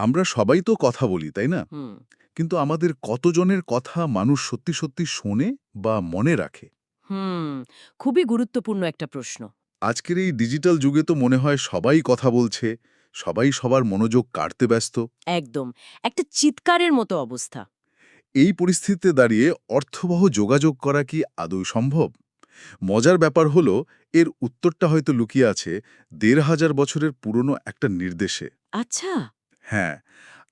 আমরা সবাই তো কথা বলি, তাই না? হুম কিন্তু আমাদের কতজনের কথা মানুষ সত্যি সত্যি শোনে বা মনে রাখে? হুম খুবই গুরুত্বপূর্ণ একটা প্রশ্ন। আজকের এই ডিজিটাল যুগে তো মনে হয় সবাই কথা বলছে, সবাই সবার মনোযোগ কাড়তে ব্যস্ত। একদম একটা চিৎকারের মতো অবস্থা। এই পরিস্থিতিতে দাঁড়িয়ে অর্থবহ যোগাযোগ করা কি আদৌ সম্ভব? মজার ব্যাপার হলো, এর উত্তরটা হয়তো লুকিয়ে আছে ১,৫০০ বছরের পুরনো একটা নির্দেশে। আচ্ছা। হ্যাঁ,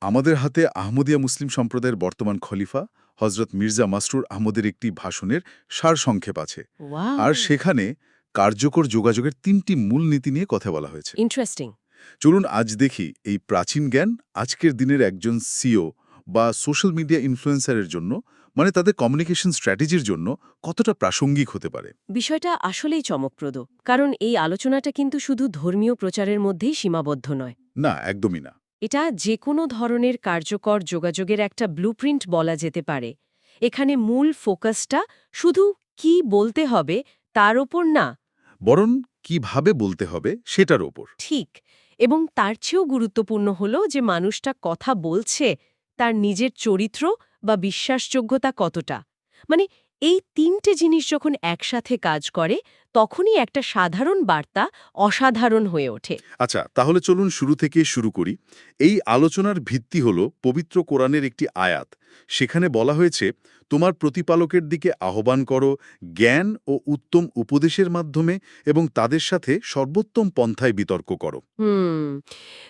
আমাদের হাতে আহমদিয়া মুসলিম সম্প্রদায়ের বর্তমান খলিফা হজরত মির্জা মাসরুর আহমদের একটি ভাষণের সারসংক্ষেপ আছে। ওয়াও। আর সেখানে কার্যকর যোগাযোগের ৩টি মূল নীতি নিয়ে কথা বলা হয়েছে। ইন্টারেস্টিং। চলুন আজ দেখি এই প্রাচীন জ্ঞান আজকের দিনের একজন সিও বা সোশ্যাল মিডিয়া ইনফ্লুয়েন্সারের জন্য, মানে তাদের কমিউনিকেশন স্ট্র্যাটেজির জন্য কতটা প্রাসঙ্গিক হতে পারে। বিষয়টা আসলেই চমকপ্রদ, কারণ এই আলোচনাটা কিন্তু শুধু ধর্মীয় প্রচারের মধ্যেই সীমাবদ্ধ নয়। না, একদমই না। এটা যে কোনো ধরনের কার্যকর যোগাযোগের একটা ব্লুপ্রিন্ট বলা যেতে পারে। এখানে মূল ফোকাসটা শুধু কি বলতে হবে তার ওপর না। বরং কিভাবে বলতে হবে সেটার ওপর। ঠিক। এবং তার চেয়েও গুরুত্বপূর্ণ হলো যে মানুষটা কথা বলছে তার নিজের চরিত্র বা বিশ্বাসযোগ্যতা কতটা। মানে এই তিনটে জিনিস যখন একসাথে কাজ করে, তখনই একটা সাধারণ বার্তা অসাধারণ হয়ে ওঠে। আচ্ছা, তাহলে চলুন শুরু থেকে শুরু করি। এই আলোচনার ভিত্তি হল পবিত্র কোরআনের একটি আয়াত। সেখানে বলা হয়েছে, তোমার প্রতিপালকের দিকে আহ্বান করো জ্ঞান ও উত্তম উপদেশের মাধ্যমে, এবং তাদের সাথে সর্বোত্তম পন্থায় বিতর্ক করো। হুম।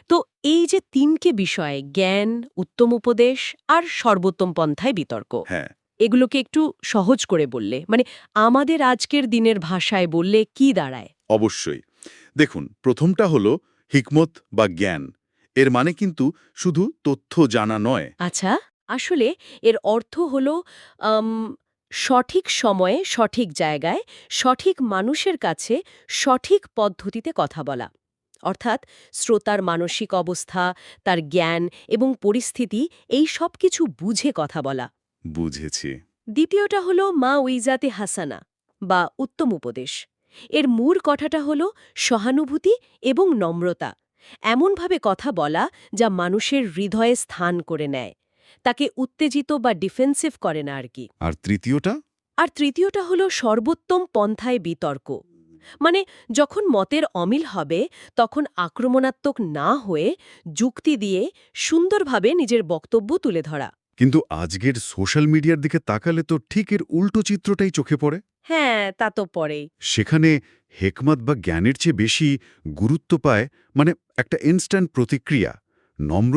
তো এই যে তিনকে বিষয়, জ্ঞান, উত্তম উপদেশ আর সর্বোত্তম পন্থায় বিতর্ক, হ্যাঁ, এগুলোকে একটু সহজ করে বললে, মানে আমাদের আজকের দিনের ভাষায় বললে কি দাঁড়ায়? অবশ্যই। দেখুন, প্রথমটা হলো হিকমত বা জ্ঞান। এর মানে কিন্তু শুধু তথ্য জানা নয়। আচ্ছা, আসলে এর অর্থ হল আম, সঠিক সময়ে সঠিক জায়গায় সঠিক মানুষের কাছে সঠিক পদ্ধতিতে কথা বলা। অর্থাৎ শ্রোতার মানসিক অবস্থা, তার জ্ঞান এবং পরিস্থিতি, এই সব কিছু বুঝে কথা বলা। বুঝেছি। দ্বিতীয়টা হল মা উইজাতে হাসানা বা উত্তম উপদেশ। এর মূল কথাটা হল সহানুভূতি এবং নম্রতা। এমনভাবে কথা বলা যা মানুষের হৃদয়ে স্থান করে নেয়, তাকে উত্তেজিত বা ডিফেন্সিভ করে না আর কি। আর তৃতীয়টা? আর তৃতীয়টা হল সর্বোত্তম পন্থায় বিতর্ক। মানে যখন মতের অমিল হবে, তখন আক্রমণাত্মক না হয়ে যুক্তি দিয়ে সুন্দরভাবে নিজের বক্তব্য তুলে ধরা। কিন্তু আজকের সোশ্যাল মিডিয়ার দিকে তাকালে তো ঠিক এর উল্টো চিত্রটাই চোখে পড়ে। হ্যাঁ, তা তো পরেই। সেখানে হেকমত বা জ্ঞানের চেয়ে বেশি গুরুত্ব পায়, মানে একটা ইনস্ট্যান্ট প্রতিক্রিয়া, নম্র